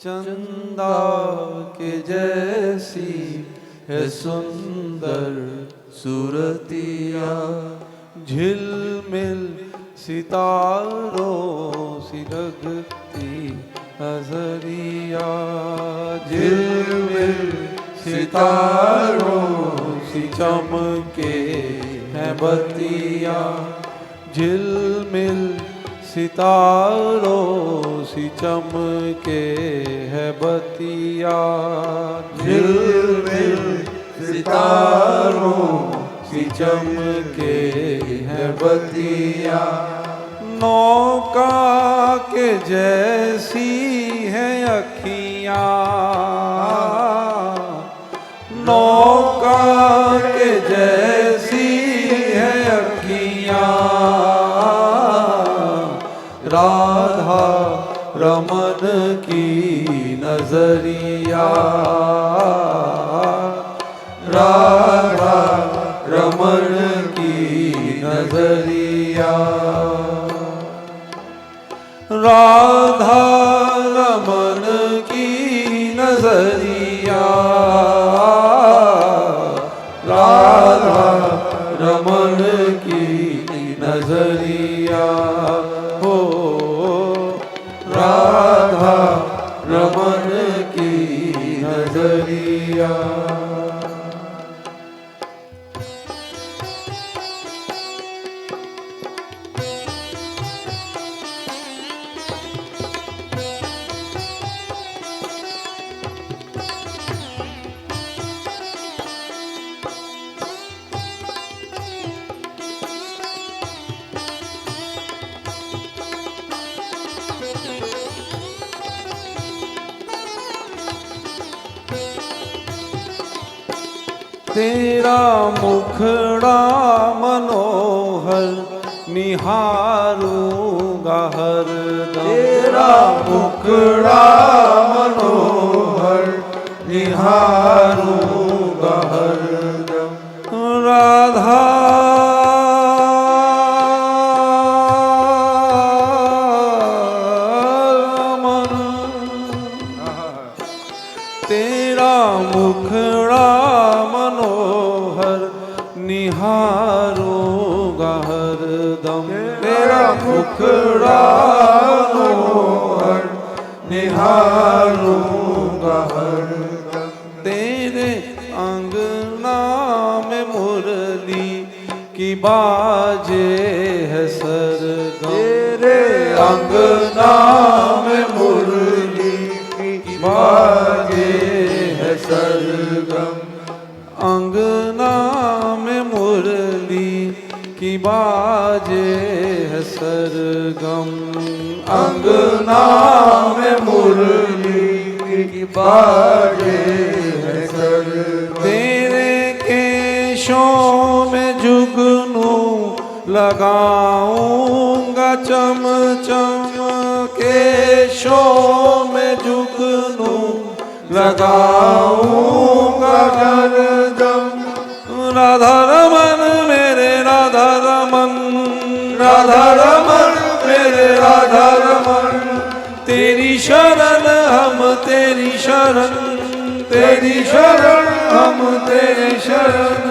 चंदा के जैसी है सुंदर सूरतिया, झिलमिल सितारों सी लगती नजरिया, झिलमिल सितारों सी चमके है बतिया, झिलमिल सितारों सी चमके है बतिया, झिलमिल सितारों सी चमके है बतिया। नौका के जैसी है अखियाँ, नौका के जैसी है अखियाँ, राधा रमन की नजरिया, राधा रमन की नजरिया, राधा रमन की नजरिया, राधा रमन की नजरिया, हो राधा रमन की नजरिया। तेरा मुखड़ा मनोहर निहारूंगा हरदम, तेरा मुखड़ा मनोहर निहारूंगा हरदम, राधा रमन, तेरा मुखड़ा मनोहर निहारूंगा हरदम, तेरा मुखड़ा मनोहर निहारूंगा हरदम, तेरे अंगना में मुरली की बाजे है सरगम, तेरे अंगना में मुरली की बाजे है सरगम, अंगना में मुरली की बाजे है सरगम, अंगना में मुरली की बाजे है सरगम, तेरे केशों में जुगनू लगाऊंगा चम चम, केशों में जुगनू लगाऊंगा हरदम, राधा रमन मेरे राधा रमन, राधा रमन मेरे राधा रमन, तेरी शरण हम तेरी शरण, तेरी शरण हम तेरी शरण,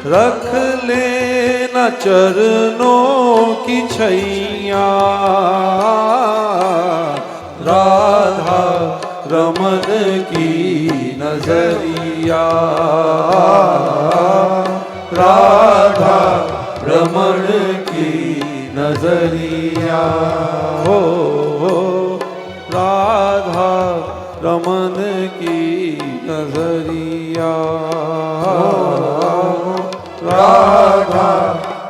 रख लेना चरणों की छैया, राधा रमन की नजरिया, राधा रमन की नजरिया, हो राधा रमन की नजरिया, राधा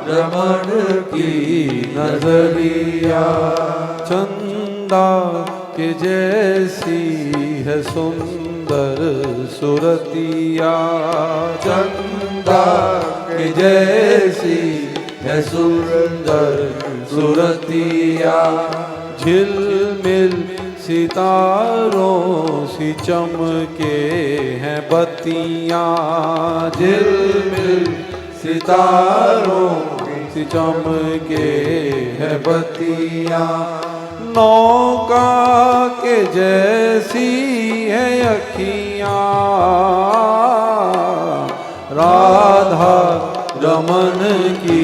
रमन की नजरिया। चंदा के जैसी है सुंदर सूरतिया, चंदा के जैसी है सुंदर सूरतिया, झिलमिल सितारों सी चमके हैं बत्तियाँ, झिलमिल सितारों सी चमके हैं बत्तियाँ, नौका के जैसी है अखियाँ राधा रमन की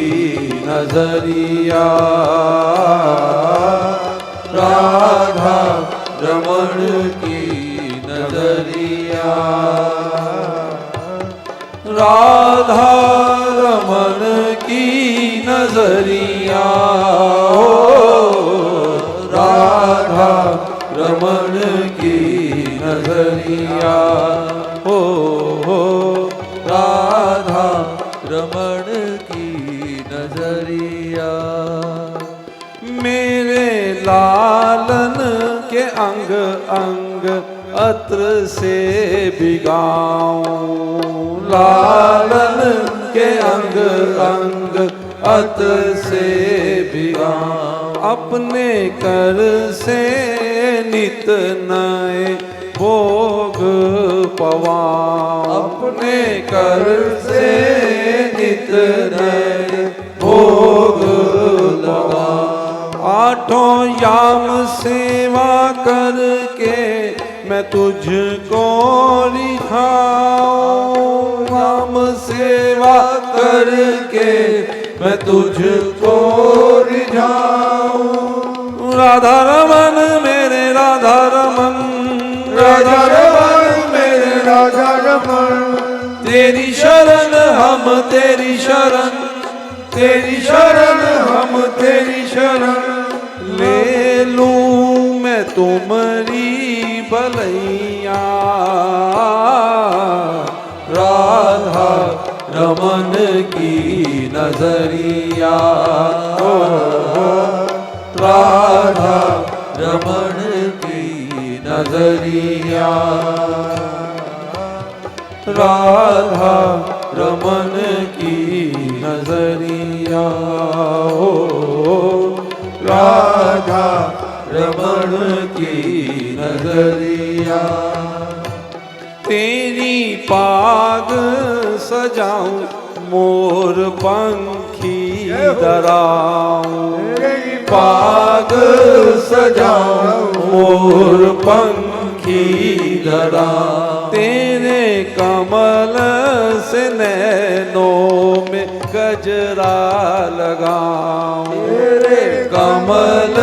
नजरिया राधा रमन की नजरिया राधा रमन की नजरिया राधा रमन की नजरिया हो राधा रमन की नजरिया मेरे लालन के अंग अंग अत्र से भिगाऊं लालन के अंग अंग अत्र से भिगाऊं अपने कर से नित नए भोग पवाऊं अपने कर से नित नए भोग लगाऊं आठों याम सेवा करके मैं तुझको रिझाऊं याम सेवा करके मैं तुझको रिझाऊं राधा रमन मेरे राधा रमन राधा रमन मेरे राधा रमन तेरी शरण हम तेरी शरण हम तेरी शरण ले लूं मैं तुम्हारी भलैया राधा रमन की नजरिया राधा रमन की नजरिया राधा रमन की नजरिया राधा रमन की नजरिया तेरी पाग सजाऊं मोर पंखी डराऊं तेरी पाग सजाऊं मोर पंखी डराऊं तेरे कमल से नैनों में गजरा लगाऊं तेरे कमल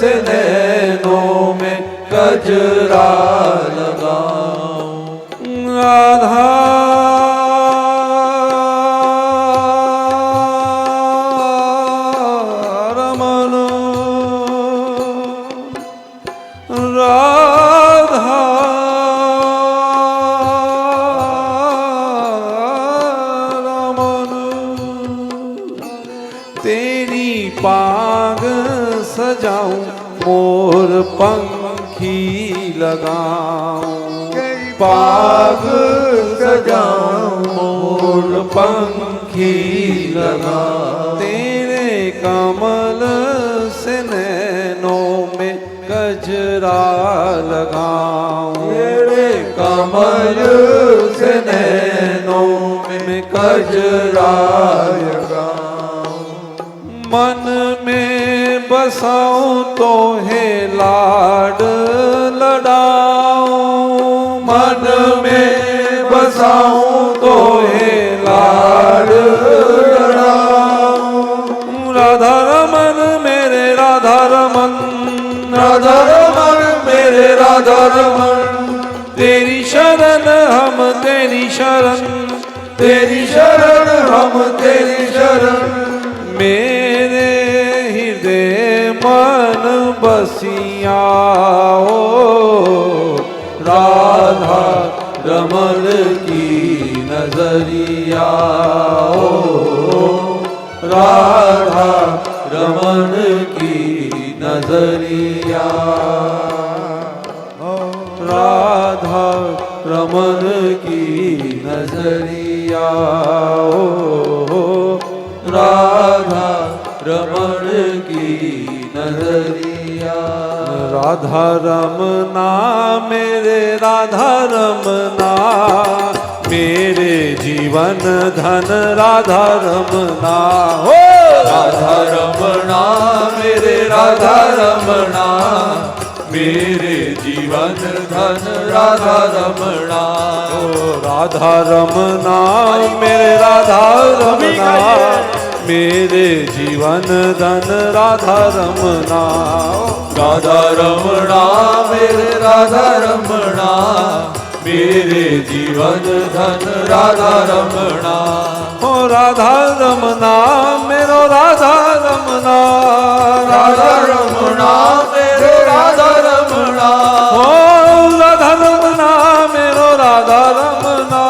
से नैनों में गजरा लगाऊं राधा रमन राधा रमन तेरी पाग सजाऊं मोर पंखी लगाऊं पाग सजाऊं मोर पंखी लगाऊं तेरे कमल से नैनों में गजरा लगाऊं तेरे कमल से नैनों में गजरा लगाऊं मन में बसाऊं तो है लाड लड़ाऊं मन में बसाऊं तो है लाड लड़ाऊं राधा रमन मेरे राधा रमन मेरे राधा रमन तेरी शरण हम तेरी शरण हम तेरी शरण मेरे हृदय मन बसिया हो राधा रमन की नजरिया हो राधा रमन की नजरिया राधा रमन की नजरिया हो राधा रमन की नजरिया राधा रमना मेरे राधा रमना मेरे जीवन धन राधा रमना हो राधा रमणा मेरे राधा रमणा मेरे जीवन धन राधा रमणा राधा रमणा मेरे राधा रमणा मेरे जीवन धन राधा रमणा राधा रमणा मेरे राधा रमणा मेरे जीवन धन राधा रमणा हो राधा रमणा मेरो राधा रमणा राधा रमणा मेरो राधा रमणा हो राधा रमणा मेरो राधा रमणा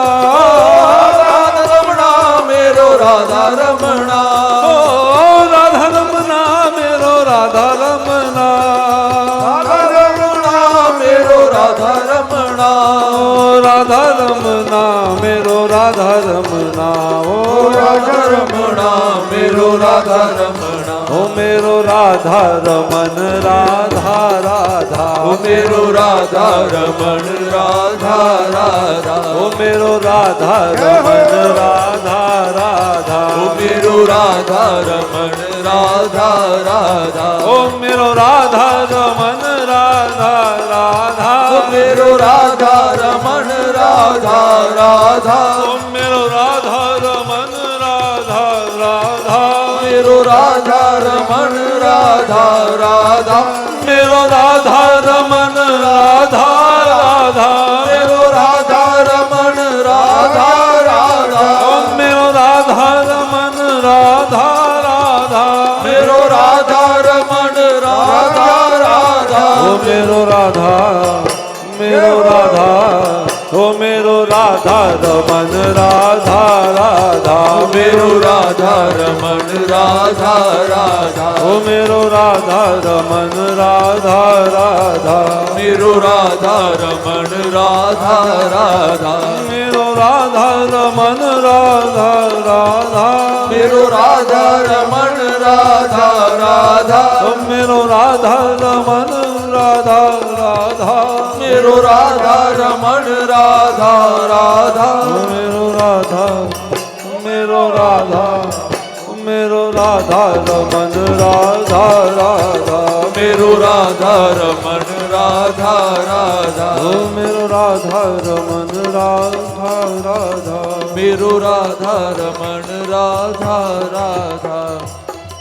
राधा रमणा मेरो राधा रमणा हो राधा रमणा मेरो राधा रमणा राधा रमणा मेरो राधा रमणा राधा रमणा मेरो राधा रमणा ओ राधा रमणा मेरो राधा रमणा ओ मेरो राधा रमन राधा राधा ओ मेरो राधा रमन राधा राधा ओ मेरो राधा रमन राधा राधा ओ मेरो राधा रमन राधा राधा ओ मेरो राधा रमन राधा राधा ओ मेरो राधा रमन राधा राधा ओ मेरो राधा रमन राधा राधा मेरो राधा रमन राधा राधा मेरो राधा रमन राधा राधा मेरो राधा रमन राधा राधा ओ मेरो राधा रमन राधा राधा मेरो राधा रमन राधा राधा ओ मेरो राधा ओ मेरो राधा रमन राधा राधा मेरो राधा रमन राधा राधा ओ मेरो राधा रमन राधा राधा मेरो राधा रमन राधा राधा मेरो राधा रमन राधा राधा मेरो राधा रमन राधा राधा ओ मेरो राधा रमन राधा राधा मेरो राधा रमन राधा राधा मेरो राधा मेरो राधा मेरो राधा रमन राधा राधा मेरो राधा रमन राधा राधा मेरो राधा रमन राधा राधा मेरो राधा रमन राधा राधा